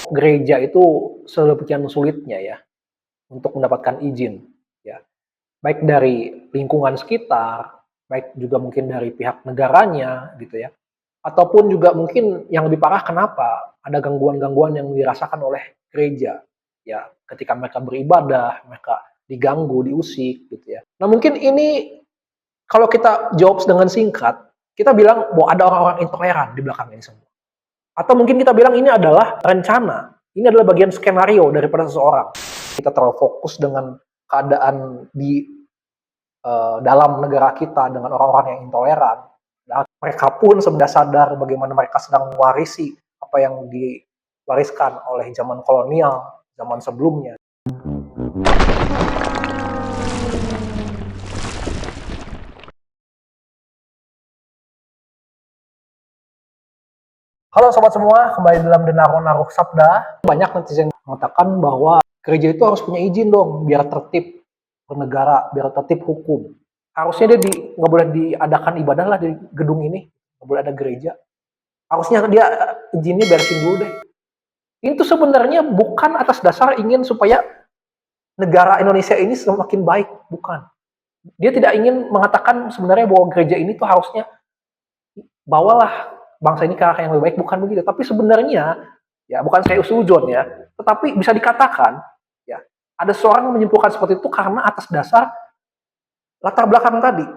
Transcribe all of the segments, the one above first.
gereja itu sedemikian sulitnya ya untuk mendapatkan izin ya, baik dari lingkungan sekitar, baik juga mungkin dari pihak negaranya gitu ya, ataupun juga mungkin yang lebih parah kenapa ada gangguan-gangguan yang dirasakan oleh gereja ya ketika mereka beribadah, mereka diganggu, diusik gitu ya. Nah mungkin ini kalau kita jawab dengan singkat, kita bilang bahwa ada orang-orang intoleran di belakang ini semua. Atau mungkin kita bilang ini adalah rencana, ini adalah bagian skenario daripada seseorang. Kita terlalu fokus dengan keadaan di dalam negara kita dengan orang-orang yang intoleran. Nah, mereka pun sebenarnya sadar bagaimana mereka sedang mewarisi apa yang diwariskan oleh zaman kolonial, zaman sebelumnya. Halo sobat semua, kembali dalam Naruh Sabda. Banyak netizen mengatakan bahwa gereja itu harus punya izin dong, biar tertib bernegara, biar tertib hukum. Harusnya dia nggak boleh diadakan ibadah lah di gedung ini, nggak boleh ada gereja. Harusnya dia izinnya beresin dulu deh. Ini tuh sebenarnya bukan atas dasar ingin supaya negara Indonesia ini semakin baik, bukan. Dia tidak ingin mengatakan sebenarnya bahwa gereja ini tuh harusnya bawalah bangsa ini ke arah yang lebih baik, bukan begitu. Tapi sebenarnya, ya bukan saya usujon ya, tetapi bisa dikatakan, ya ada seorang yang menyimpulkan seperti itu karena atas dasar latar belakang tadi.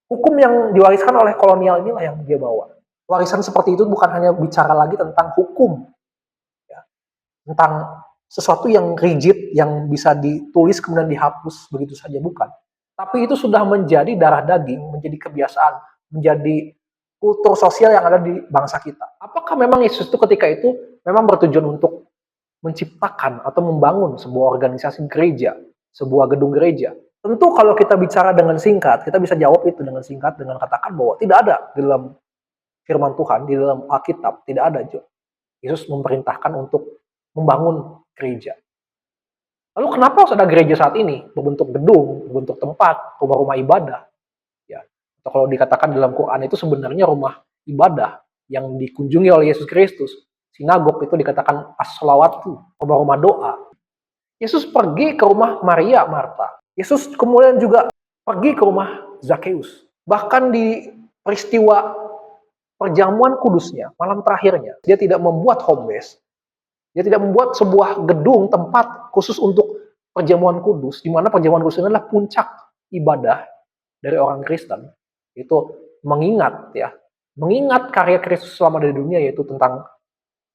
Hukum yang diwariskan oleh kolonial inilah yang dia bawa. Warisan seperti itu bukan hanya bicara lagi tentang hukum, ya, tentang sesuatu yang rigid, yang bisa ditulis kemudian dihapus begitu saja, bukan. Tapi itu sudah menjadi darah daging, menjadi kebiasaan, menjadi kultur sosial yang ada di bangsa kita. Apakah memang Yesus itu ketika itu memang bertujuan untuk menciptakan atau membangun sebuah organisasi gereja, sebuah gedung gereja? Tentu kalau kita bicara dengan singkat, kita bisa jawab itu dengan singkat dengan katakan bahwa tidak ada di dalam firman Tuhan, di dalam Alkitab, tidak ada. Yesus memerintahkan untuk membangun gereja. Lalu kenapa harus ada gereja saat ini? Berbentuk gedung, berbentuk tempat, rumah-rumah ibadah. Atau kalau dikatakan dalam Quran itu sebenarnya rumah ibadah yang dikunjungi oleh Yesus Kristus. Sinagog itu dikatakan as-sholawatu, rumah-rumah doa. Yesus pergi ke rumah Maria, Marta. Yesus kemudian juga pergi ke rumah Zakheus. Bahkan di peristiwa perjamuan kudusnya, malam terakhirnya, dia tidak membuat home base. Dia tidak membuat sebuah gedung tempat khusus untuk perjamuan kudus, di mana perjamuan kudus adalah puncak ibadah dari orang Kristen. Itu mengingat karya Kristus selama di dunia, yaitu tentang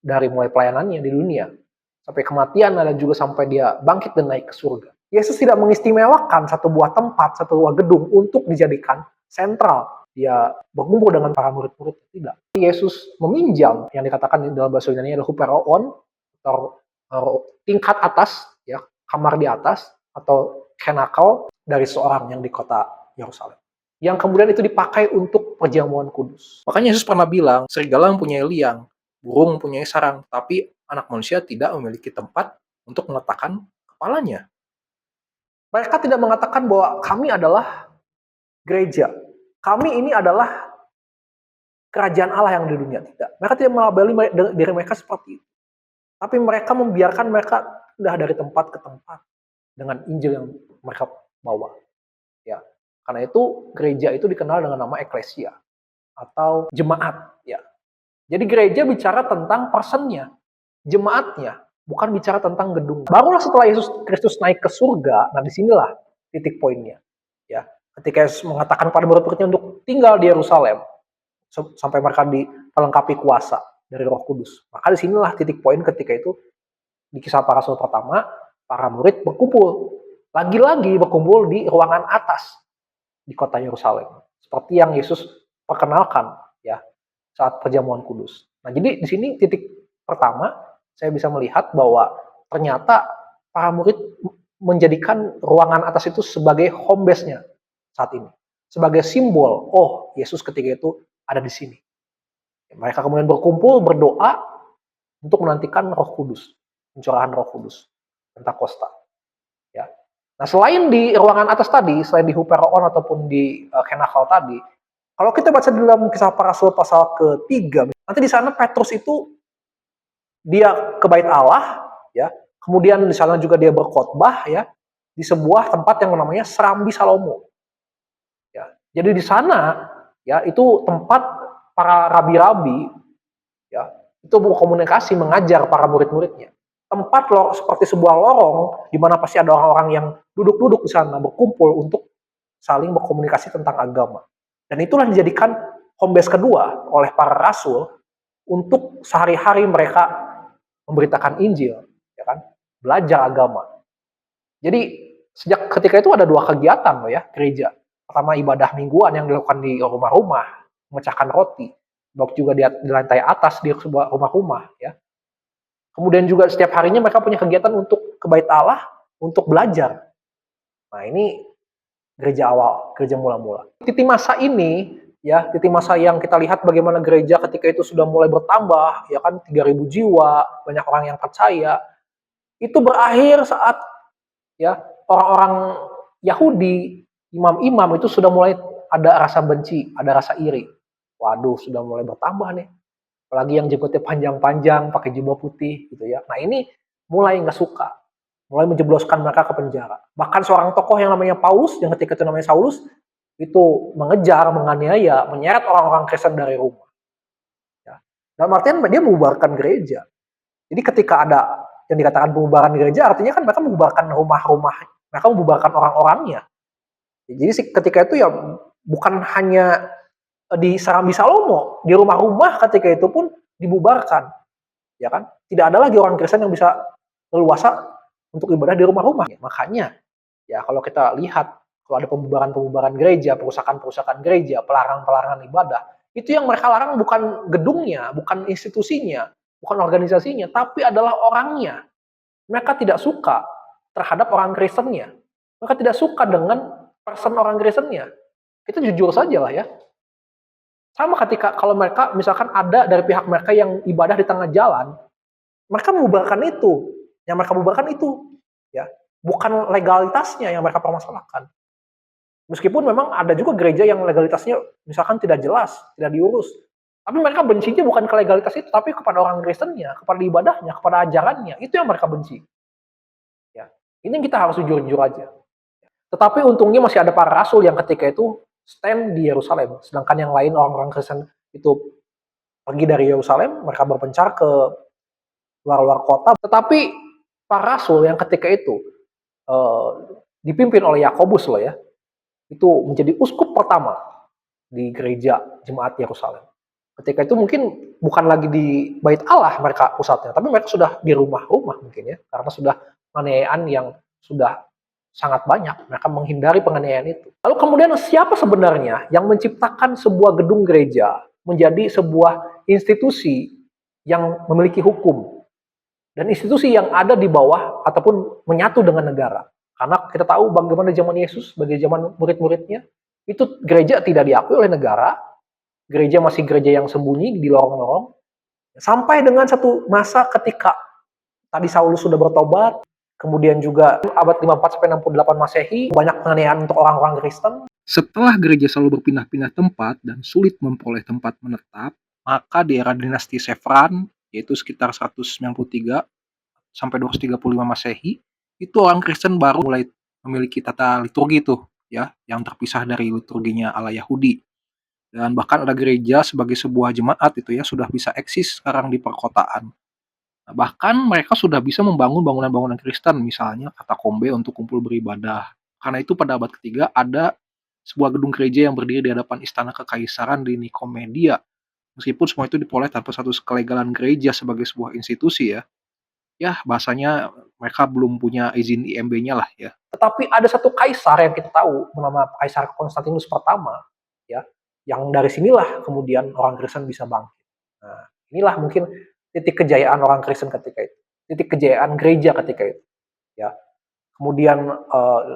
dari mulai pelayanannya di dunia sampai kematian dan juga sampai dia bangkit dan naik ke surga. Yesus tidak mengistimewakan satu buah tempat, satu buah gedung untuk dijadikan sentral. Dia berkumpul dengan para murid-murid, tidak. Yesus meminjam yang dikatakan dalam bahasa Yunani adalah huperoon, atau tingkat atas, ya, kamar di atas atau kenakal dari seorang yang di kota Yerusalem, yang kemudian itu dipakai untuk perjamuan kudus. Makanya Yesus pernah bilang, serigala mempunyai liang, burung mempunyai sarang, tapi anak manusia tidak memiliki tempat untuk meletakkan kepalanya. Mereka tidak mengatakan bahwa kami adalah gereja, kami ini adalah kerajaan Allah yang di dunia. Tidak. Mereka tidak melabeli diri mereka seperti itu. Tapi mereka membiarkan mereka pindah dari tempat ke tempat dengan Injil yang mereka bawa. Ya. Karena itu gereja itu dikenal dengan nama eklesia atau jemaat, ya. Jadi gereja bicara tentang personnya, jemaatnya, bukan bicara tentang gedung. Barulah setelah Yesus Kristus naik ke surga, nah disinilah titik poinnya, ya. Ketika Yesus mengatakan pada murid-muridnya untuk tinggal di Yerusalem sampai mereka dilengkapi kuasa dari Roh Kudus. Maka disinilah titik poin ketika itu di Kisah Para Rasul pertama, para murid berkumpul, lagi-lagi berkumpul di ruangan atas di kota Yerusalem, seperti yang Yesus perkenalkan ya saat perjamuan kudus. Nah, jadi di sini titik pertama saya bisa melihat bahwa ternyata para murid menjadikan ruangan atas itu sebagai home base-nya saat ini, sebagai simbol, oh Yesus ketika itu ada di sini. Mereka kemudian berkumpul berdoa untuk menantikan Roh Kudus, pencurahan Roh Kudus, Pentakosta. Ya. Nah, selain di ruangan atas tadi, selain di Huperoon ataupun di Kenakal tadi, kalau kita baca dalam Kisah Para Rasul pasal ke-3, nanti di sana Petrus itu dia ke bait Allah, ya. Kemudian di sana juga dia berkhotbah, ya, di sebuah tempat yang namanya Serambi Salomo. Ya. Jadi di sana, ya, itu tempat para rabi-rabi, ya, itu berkomunikasi mengajar para murid-muridnya. Tempat seperti sebuah lorong di mana pasti ada orang-orang yang duduk-duduk di sana berkumpul untuk saling berkomunikasi tentang agama. Dan itulah dijadikan home base kedua oleh para rasul untuk sehari-hari mereka memberitakan Injil, ya kan? Belajar agama. Jadi sejak ketika itu ada dua kegiatan loh ya gereja. Pertama ibadah mingguan yang dilakukan di rumah-rumah, memecahkan roti. Bahkan juga di lantai atas di sebuah rumah-rumah ya. Kemudian juga setiap harinya mereka punya kegiatan untuk ke bait Allah untuk belajar. Nah, ini gereja awal, gereja mula-mula. Titi masa ini ya, titi masa yang kita lihat bagaimana gereja ketika itu sudah mulai bertambah, ya kan 3.000 jiwa, banyak orang yang percaya. Itu berakhir saat ya orang-orang Yahudi, imam-imam itu sudah mulai ada rasa benci, ada rasa iri. Waduh, sudah mulai bertambah nih. Apalagi yang jenggotnya panjang-panjang, pakai jubah putih gitu ya. Nah ini mulai nggak suka, mulai menjebloskan mereka ke penjara. Bahkan seorang tokoh yang namanya Paulus, yang ketika itu namanya Saulus, itu mengejar, menganiaya, menyeret orang-orang Kristen dari rumah. Ya. Dalam artian dia membubarkan gereja. Jadi ketika ada yang dikatakan pembubaran gereja, artinya kan mereka membubarkan rumah-rumah, mereka membubarkan orang-orangnya. Jadi ketika itu ya bukan hanya di Serambi Salomo, di rumah-rumah ketika itu pun dibubarkan, ya kan? Tidak ada lagi orang Kristen yang bisa leluasa untuk ibadah di rumah-rumah. Makanya, ya kalau kita lihat kalau ada pembubaran-pembubaran gereja, perusakan-perusakan gereja, pelarangan-pelarangan ibadah, itu yang mereka larang bukan gedungnya, bukan institusinya, bukan organisasinya, tapi adalah orangnya. Mereka tidak suka terhadap orang Kristennya. Mereka tidak suka dengan person orang Kristennya. Kita jujur saja lah ya. Sama ketika kalau mereka misalkan ada dari pihak mereka yang ibadah di tengah jalan, mereka membubarkan itu. Yang mereka bubarkan itu, ya, bukan legalitasnya yang mereka permasalahkan. Meskipun memang ada juga gereja yang legalitasnya misalkan tidak jelas, tidak diurus. Tapi mereka bencinya bukan ke legalitas itu, tapi kepada orang Kristennya, kepada ibadahnya, kepada ajarannya. Itu yang mereka benci. Ya, ini kita harus jujur-jujur aja. Tetapi untungnya masih ada para rasul yang ketika itu stand di Yerusalem. Sedangkan yang lain orang-orang Kristen itu pergi dari Yerusalem, mereka berpencar ke luar-luar kota. Tetapi para rasul yang ketika itu dipimpin oleh Yakobus loh ya, itu menjadi uskup pertama di gereja jemaat Yerusalem. Ketika itu mungkin bukan lagi di bait Allah mereka pusatnya, tapi mereka sudah di rumah-rumah mungkin ya, karena sudah penganiayaan yang sudah sangat banyak, mereka menghindari penganiayaan itu. Lalu kemudian siapa sebenarnya yang menciptakan sebuah gedung gereja menjadi sebuah institusi yang memiliki hukum dan institusi yang ada di bawah ataupun menyatu dengan negara? Karena kita tahu bagaimana zaman Yesus sebagai zaman murid-muridnya, itu gereja tidak diakui oleh negara, gereja masih gereja yang sembunyi di lorong-lorong, sampai dengan satu masa ketika tadi Saulus sudah bertobat, kemudian juga abad 54 sampai 68 Masehi, banyak penganiayaan untuk orang-orang Kristen. Setelah gereja selalu berpindah-pindah tempat dan sulit memperoleh tempat menetap, maka di era dinasti Shefran, yaitu sekitar 193 sampai 235 Masehi, itu orang Kristen baru mulai memiliki tata liturgi tuh, ya, yang terpisah dari liturginya ala Yahudi. Dan bahkan ada gereja sebagai sebuah jemaat itu ya sudah bisa eksis sekarang di perkotaan. Nah, bahkan mereka sudah bisa membangun bangunan-bangunan Kristen, misalnya katakombe untuk kumpul beribadah. Karena itu pada abad ketiga ada sebuah gedung gereja yang berdiri di hadapan istana kekaisaran di Nikomedia. Meskipun semua itu diperoleh tanpa satu kelegalan gereja sebagai sebuah institusi ya. Ya, bahasanya mereka belum punya izin IMB-nya lah ya. Tetapi ada satu kaisar yang kita tahu, bernama Kaisar Konstantinus pertama, ya, yang dari sinilah kemudian orang Kristen bisa bangkit. Nah, inilah mungkin titik kejayaan orang Kristen ketika itu, titik kejayaan gereja ketika itu, ya. Kemudian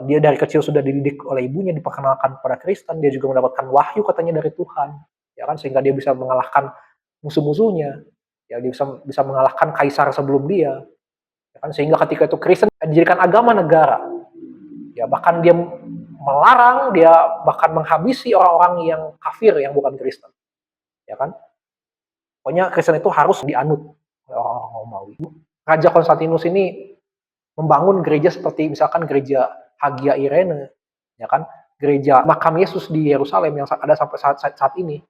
dia dari kecil sudah dididik oleh ibunya, diperkenalkan kepada Kristen, dia juga mendapatkan wahyu katanya dari Tuhan, ya kan, sehingga dia bisa mengalahkan musuh-musuhnya, ya, dia bisa mengalahkan kaisar sebelum dia, ya kan, sehingga ketika itu Kristen dijadikan agama negara, ya, bahkan dia melarang, dia bahkan menghabisi orang-orang yang kafir yang bukan Kristen, ya kan, pokoknya Kristen itu harus dianut. oleh orang-orang Romawi. Raja Konstantinus ini membangun gereja seperti misalkan gereja Hagia Irene, ya kan, gereja Makam Yesus di Yerusalem yang ada sampai saat ini.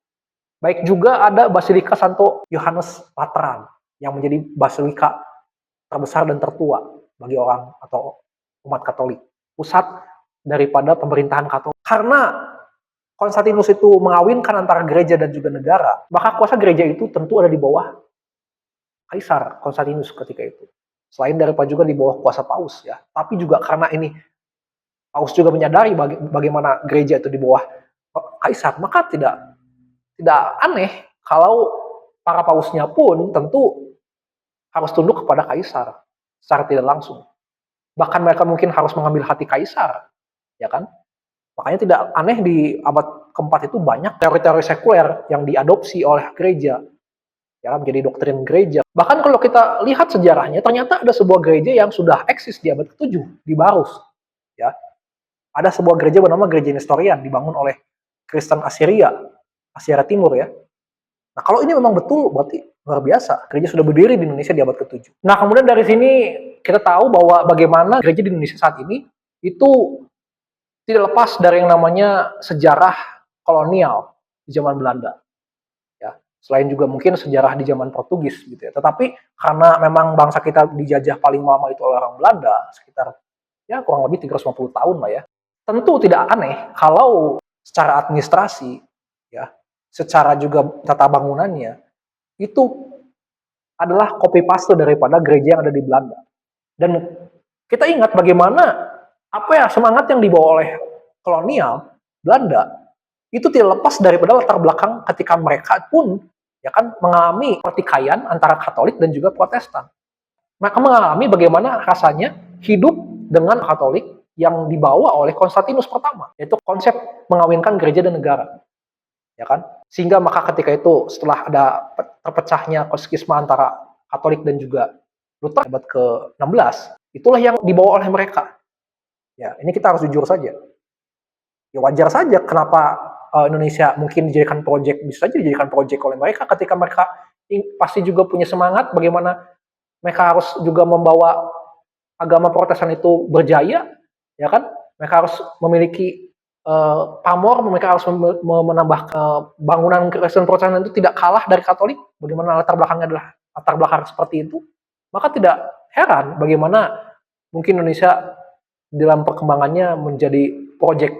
Baik juga ada Basilika Santo Yohanes Lateran yang menjadi basilika terbesar dan tertua bagi orang atau umat Katolik, pusat daripada pemerintahan Katolik. Karena Konstantinus itu mengawinkan antara gereja dan juga negara, maka kuasa gereja itu tentu ada di bawah Kaisar Konstantinus ketika itu. Selain daripada juga di bawah kuasa Paus ya, tapi juga karena ini Paus juga menyadari bagaimana gereja itu di bawah Kaisar, maka tidak aneh kalau para pausnya pun tentu harus tunduk kepada Kaisar secara tidak langsung. Bahkan mereka mungkin harus mengambil hati Kaisar, ya kan? Makanya tidak aneh di abad keempat itu banyak teori-teori sekuler yang diadopsi oleh gereja, ya menjadi doktrin gereja. Bahkan kalau kita lihat sejarahnya, ternyata ada sebuah gereja yang sudah eksis di abad ke-7 di Barus, ya. Ada sebuah gereja bernama Gereja Nestorian dibangun oleh Kristen Asia Timur ya. Nah, kalau ini memang betul berarti luar biasa. Gereja sudah berdiri di Indonesia di abad ke-7. Nah, kemudian dari sini kita tahu bahwa bagaimana gereja di Indonesia saat ini itu tidak lepas dari yang namanya sejarah kolonial di zaman Belanda. Ya, selain juga mungkin sejarah di zaman Portugis gitu ya. Tetapi karena memang bangsa kita dijajah paling lama itu oleh orang Belanda, sekitar ya kurang lebih 350 tahun lah ya. Tentu tidak aneh kalau secara administrasi, ya, secara juga tata bangunannya, itu adalah copy paste daripada gereja yang ada di Belanda. Dan kita ingat bagaimana semangat yang dibawa oleh kolonial Belanda itu tidak lepas daripada latar belakang ketika mereka pun ya kan mengalami pertikaian antara Katolik dan juga Protestan. Mereka mengalami bagaimana rasanya hidup dengan Katolik yang dibawa oleh Konstantinus pertama, yaitu konsep mengawinkan gereja dan negara, ya kan? Sehingga maka ketika itu setelah ada terpecahnya skisma antara Katolik dan juga Luther abad ke-16, itulah yang dibawa oleh mereka. Ya, ini kita harus jujur saja. Ya wajar saja kenapa Indonesia mungkin dijadikan proyek, bisa saja dijadikan proyek oleh mereka ketika mereka pasti juga punya semangat bagaimana mereka harus juga membawa agama Protestan itu berjaya, ya kan? Mereka harus memiliki pamor, mereka harus menambah bangunan Kristen Protestan itu tidak kalah dari Katolik. Bagaimana latar belakangnya adalah latar belakang seperti itu, maka tidak heran bagaimana mungkin Indonesia dalam perkembangannya menjadi proyek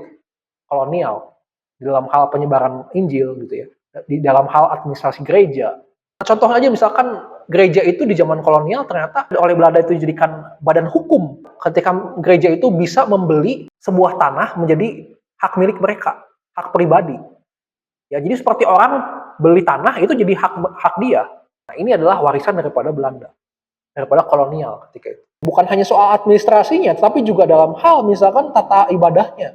kolonial di dalam hal penyebaran Injil gitu ya, di dalam hal administrasi gereja. Contohnya aja misalkan gereja itu di zaman kolonial ternyata oleh Belanda itu dijadikan badan hukum ketika gereja itu bisa membeli sebuah tanah menjadi hak milik mereka, hak pribadi. Ya, jadi seperti orang beli tanah itu jadi hak dia. Nah, ini adalah warisan daripada Belanda, daripada kolonial ketika itu. Bukan hanya soal administrasinya, tapi juga dalam hal misalkan tata ibadahnya.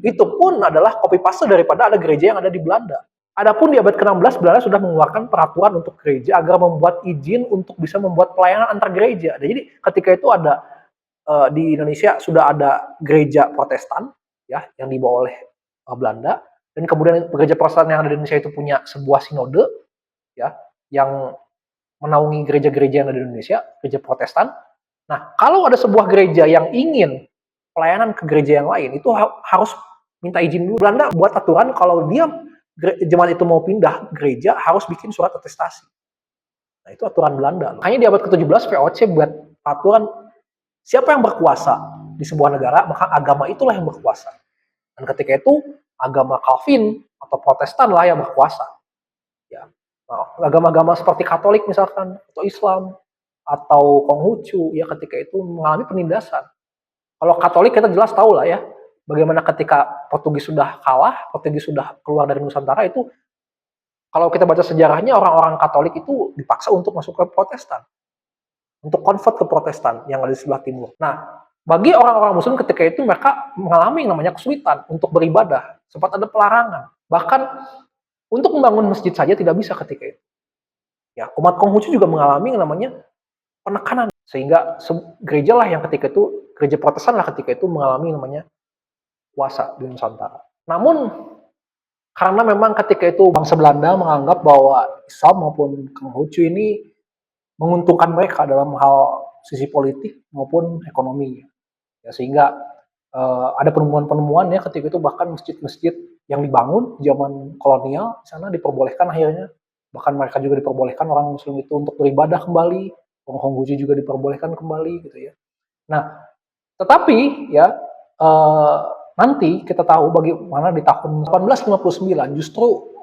Itu pun adalah copy paste daripada ada gereja yang ada di Belanda. Adapun di abad ke-16, Belanda sudah mengeluarkan peraturan untuk gereja agar membuat izin untuk bisa membuat pelayanan antar gereja. Jadi ketika itu ada di Indonesia sudah ada gereja Protestan ya yang dibawa oleh Belanda, dan kemudian gereja Protestan yang ada di Indonesia itu punya sebuah sinode ya yang menaungi gereja-gereja yang ada di Indonesia, gereja Protestan. Nah, kalau ada sebuah gereja yang ingin pelayanan ke gereja yang lain, itu harus minta izin dulu. Belanda buat aturan kalau dia jemaat itu mau pindah gereja harus bikin surat atestasi. Nah, itu aturan Belanda. Makanya di abad ke-17 VOC buat aturan siapa yang berkuasa di sebuah negara, maka agama itulah yang berkuasa. Dan ketika itu agama Calvin atau Protestan lah yang berkuasa. Ya. Nah, agama-agama seperti Katolik misalkan atau Islam atau Konghucu ya ketika itu mengalami penindasan. Kalau Katolik kita jelas tahu lah ya, bagaimana ketika Portugis sudah kalah, Portugis sudah keluar dari Nusantara itu, kalau kita baca sejarahnya orang-orang Katolik itu dipaksa untuk masuk ke Protestan, untuk convert ke Protestan yang ada di sebelah timur. Nah, bagi orang-orang Muslim ketika itu mereka mengalami yang namanya kesulitan untuk beribadah, sempat ada pelarangan. Bahkan untuk membangun masjid saja tidak bisa ketika itu. Ya, umat Konghucu juga mengalami yang namanya penekanan, sehingga gereja lah yang ketika itu, gereja Protestan lah ketika itu mengalami namanya kuasa di Nusantara. Namun karena memang ketika itu bangsa Belanda menganggap bahwa Islam maupun Konghucu ini menguntungkan mereka dalam hal sisi politik maupun ekonomi. Ya, sehingga ada penemuan-penemuan ya ketika itu bahkan masjid-masjid yang dibangun zaman kolonial di sana diperbolehkan akhirnya, bahkan mereka juga diperbolehkan orang muslim itu untuk beribadah kembali, orang Hongguji juga diperbolehkan kembali gitu ya. Nah, tetapi ya nanti kita tahu bagaimana di tahun 1859 justru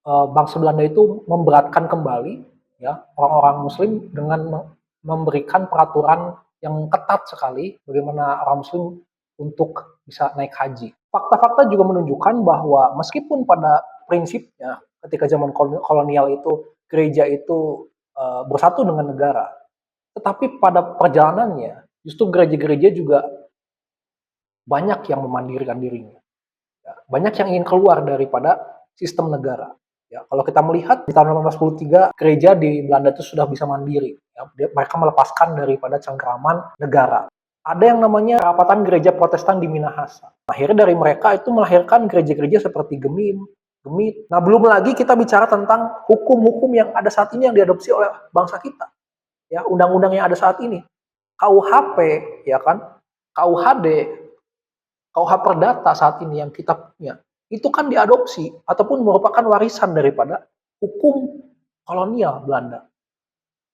bangsa Belanda itu memberatkan kembali ya orang-orang Muslim dengan memberikan peraturan yang ketat sekali bagaimana orang Muslim untuk bisa naik haji. Fakta-fakta juga menunjukkan bahwa meskipun pada prinsipnya ketika zaman kolonial itu gereja itu bersatu dengan negara, tetapi pada perjalanannya justru gereja-gereja juga banyak yang memandirikan dirinya. Ya, banyak yang ingin keluar daripada sistem negara. Ya, kalau kita melihat di tahun 1843 gereja di Belanda itu sudah bisa mandiri. Ya, mereka melepaskan daripada cengkeraman negara. Ada yang namanya perapatan gereja Protestan di Minahasa. Akhirnya dari mereka itu melahirkan gereja-gereja seperti Gemim, Gemit. Nah, belum lagi kita bicara tentang hukum-hukum yang ada saat ini yang diadopsi oleh bangsa kita. Ya, undang-undang yang ada saat ini. KUHP, ya kan? KUHD, KUH Perdata saat ini yang kita punya, itu kan diadopsi ataupun merupakan warisan daripada hukum kolonial Belanda.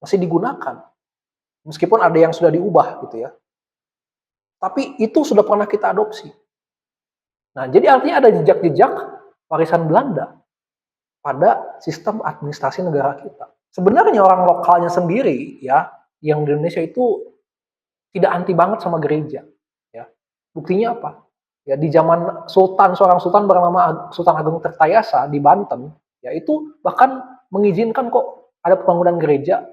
Masih digunakan. Meskipun ada yang sudah diubah gitu ya. Tapi itu sudah pernah kita adopsi. Nah, jadi artinya ada jejak-jejak warisan Belanda pada sistem administrasi negara kita. Sebenarnya orang lokalnya sendiri ya, yang di Indonesia itu tidak anti banget sama gereja. Ya. Buktinya apa? Ya di zaman seorang sultan bernama Sultan Agung Tirtayasa di Banten, ya itu bahkan mengizinkan kok ada pembangunan gereja,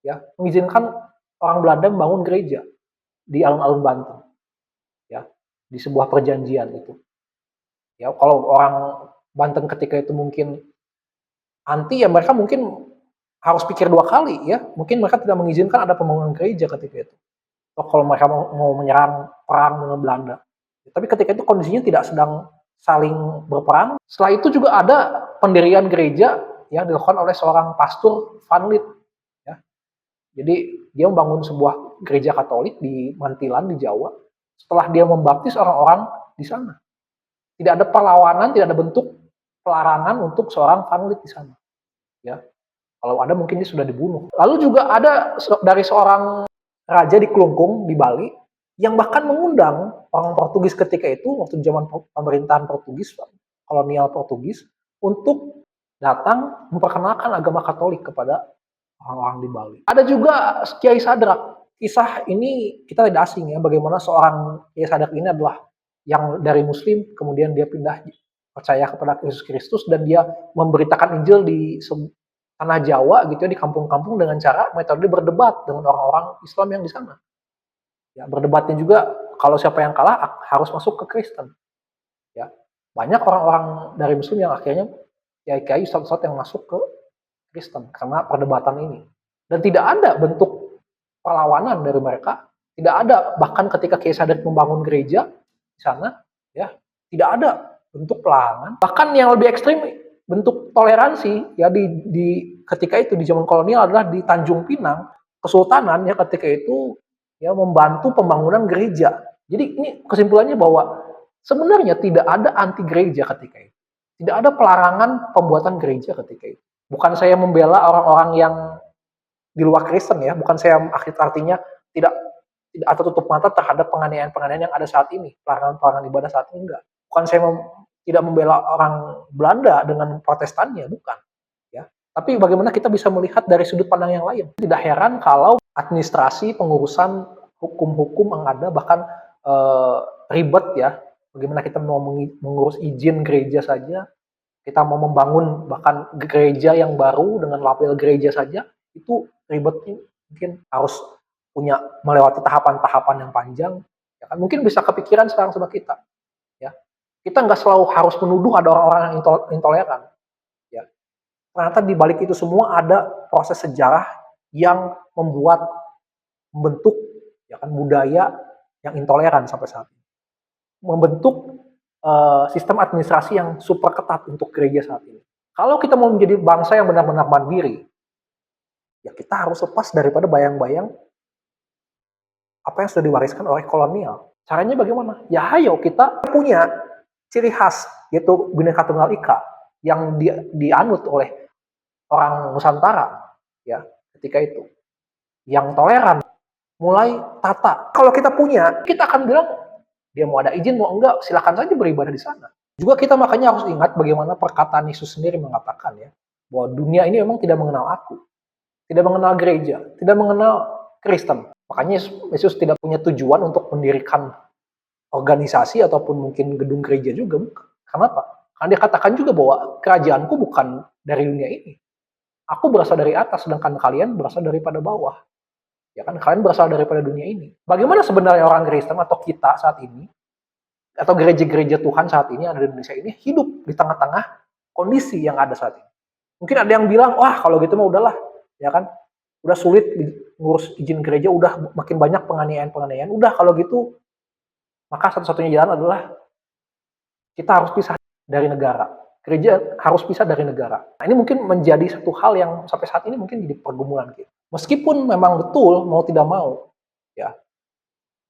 ya mengizinkan orang Belanda membangun gereja di alun-alun Banten, ya di sebuah perjanjian itu. Ya kalau orang Banten ketika itu mungkin anti, ya mereka mungkin harus pikir dua kali, ya mungkin mereka tidak mengizinkan ada pembangunan gereja ketika itu. Atau kalau mereka mau menyerang perang dengan Belanda. Tapi ketika itu kondisinya tidak sedang saling berperang. Setelah itu juga ada pendirian gereja yang dilakukan oleh seorang pastor Van Lith. Ya. Jadi dia membangun sebuah gereja Katolik di Mantilan di Jawa. Setelah dia membaptis orang-orang di sana, tidak ada perlawanan, tidak ada bentuk pelarangan untuk seorang Van Lith di sana. Ya, kalau ada mungkin dia sudah dibunuh. Lalu juga ada dari seorang raja di Klungkung di Bali yang bahkan mengundang orang Portugis ketika itu waktu zaman pemerintahan Portugis, kolonial Portugis, untuk datang memperkenalkan agama Katolik kepada orang-orang di Bali. Ada juga Kiai Sadrak. Kisah ini kita tidak asing ya, bagaimana seorang Kiai Sadrak ini adalah yang dari Muslim, kemudian dia pindah percaya kepada Yesus Kristus dan dia memberitakan Injil di tanah Jawa gitu ya, di kampung-kampung dengan cara metode berdebat dengan orang-orang Islam yang di sana. Ya, berdebatnya juga kalau siapa yang kalah harus masuk ke Kristen. Ya, banyak orang-orang dari Muslim yang akhirnya kiai-kiai ustadz-ustadz yang masuk ke Kristen karena perdebatan ini. Dan tidak ada bentuk perlawanan dari mereka, tidak ada bahkan ketika Kiai Sadek membangun gereja di sana, ya tidak ada bentuk pelarangan. Bahkan yang lebih ekstrim bentuk toleransi ya di ketika itu di zaman kolonial adalah di Tanjung Pinang, Kesultanan ya ketika itu ya membantu pembangunan gereja. Jadi ini kesimpulannya bahwa sebenarnya tidak ada anti gereja ketika itu. Tidak ada pelarangan pembuatan gereja ketika itu. Bukan saya membela orang-orang yang di luar Kristen ya, bukan saya artinya tidak atau tutup mata terhadap penganiayaan-penganiayaan yang ada saat ini, pelarangan-pelarangan ibadah saat ini enggak. Bukan saya tidak membela orang Belanda dengan protestannya, bukan. Ya. Tapi bagaimana kita bisa melihat dari sudut pandang yang lain. Tidak heran kalau administrasi pengurusan hukum-hukum yang ada bahkan ribet ya. Bagaimana kita mau mengurus izin gereja saja, kita mau membangun bahkan gereja yang baru dengan label gereja saja, itu ribetnya mungkin harus punya melewati tahapan-tahapan yang panjang. Ya kan? Mungkin bisa kepikiran sekarang sama kita. Ya. Kita nggak selalu harus menuduh ada orang-orang yang intoleran. Ya. Ternyata di balik itu semua ada proses sejarah yang membentuk ya kan, budaya yang intoleran sampai saat ini. Membentuk sistem administrasi yang super ketat untuk gereja saat ini. Kalau kita mau menjadi bangsa yang benar-benar mandiri, ya kita harus lepas daripada bayang-bayang apa yang sudah diwariskan oleh kolonial. Caranya bagaimana? Ya ayo kita punya ciri khas, yaitu Bhinneka Tunggal Ika, yang dianut oleh orang Nusantara, ya ketika itu. Yang toleran, mulai tata. Kalau kita punya, kita akan bilang, dia mau ada izin, mau enggak, silakan saja beribadah di sana. Juga kita makanya harus ingat bagaimana perkataan Yesus sendiri mengatakan ya, bahwa dunia ini memang tidak mengenal aku, tidak mengenal gereja, tidak mengenal Kristen. Makanya Yesus tidak punya tujuan untuk mendirikan organisasi ataupun mungkin gedung gereja juga. Kenapa? Karena dia katakan juga bahwa kerajaanku bukan dari dunia ini. Aku berasal dari atas, sedangkan kalian berasal daripada bawah. Ya kan, kalian berasal daripada dunia ini. Bagaimana sebenarnya orang Kristen atau kita saat ini, atau gereja-gereja Tuhan saat ini yang ada di Indonesia ini, hidup di tengah-tengah kondisi yang ada saat ini. Mungkin ada yang bilang, wah kalau gitu mah udahlah, ya kan, udah sulit ngurus izin gereja, udah makin banyak penganiayaan-penganiayaan, udah kalau gitu, maka satu-satunya jalan adalah kita harus pisah dari negara. Gereja harus pisah dari negara. Nah, ini mungkin menjadi satu hal yang sampai saat ini mungkin jadi pergumulan kita. Meskipun memang betul mau tidak mau, ya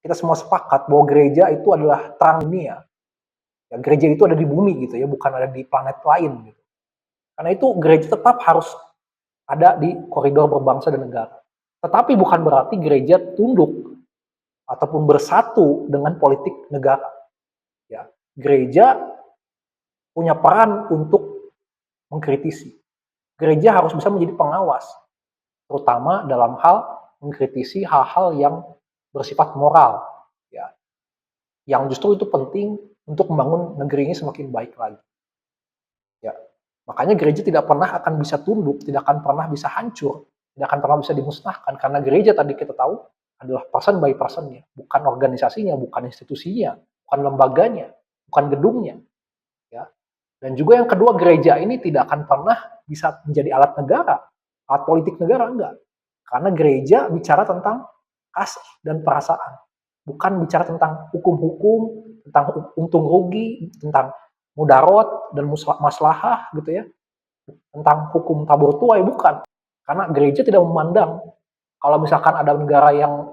kita semua sepakat bahwa gereja itu adalah terang dunia. Ya, gereja itu ada di bumi gitu ya, bukan ada di planet lain gitu. Karena itu gereja tetap harus ada di koridor berbangsa dan negara. Tetapi bukan berarti gereja tunduk ataupun bersatu dengan politik negara. Ya, gereja punya peran untuk mengkritisi. Gereja harus bisa menjadi pengawas, terutama dalam hal mengkritisi hal-hal yang bersifat moral, ya, yang justru itu penting untuk membangun negeri ini semakin baik lagi. Ya, makanya gereja tidak pernah akan bisa tunduk, tidak akan pernah bisa hancur, tidak akan pernah bisa dimusnahkan, karena gereja tadi kita tahu adalah person by personnya, bukan organisasinya, bukan institusinya, bukan lembaganya, bukan gedungnya. Ya. Dan juga yang kedua, gereja ini tidak akan pernah bisa menjadi alat negara, alat politik negara, enggak. Karena gereja bicara tentang kasih dan perasaan, bukan bicara tentang hukum-hukum, tentang untung rugi, tentang mudarat dan maslahah gitu ya, tentang hukum tabur tuai, bukan. Karena gereja tidak memandang kalau misalkan ada negara yang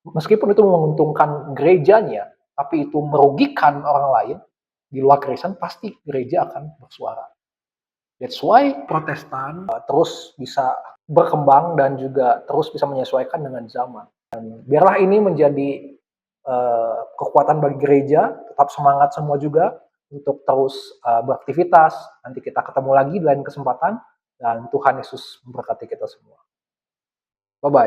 meskipun itu menguntungkan gerejanya, tapi itu merugikan orang lain di luar Kristen, pasti gereja akan bersuara. That's why Protestan terus bisa berkembang dan juga terus bisa menyesuaikan dengan zaman. Dan biarlah ini menjadi kekuatan bagi gereja, tetap semangat semua juga untuk terus beraktivitas. Nanti kita ketemu lagi di lain kesempatan, dan Tuhan Yesus memberkati kita semua. Bye-bye.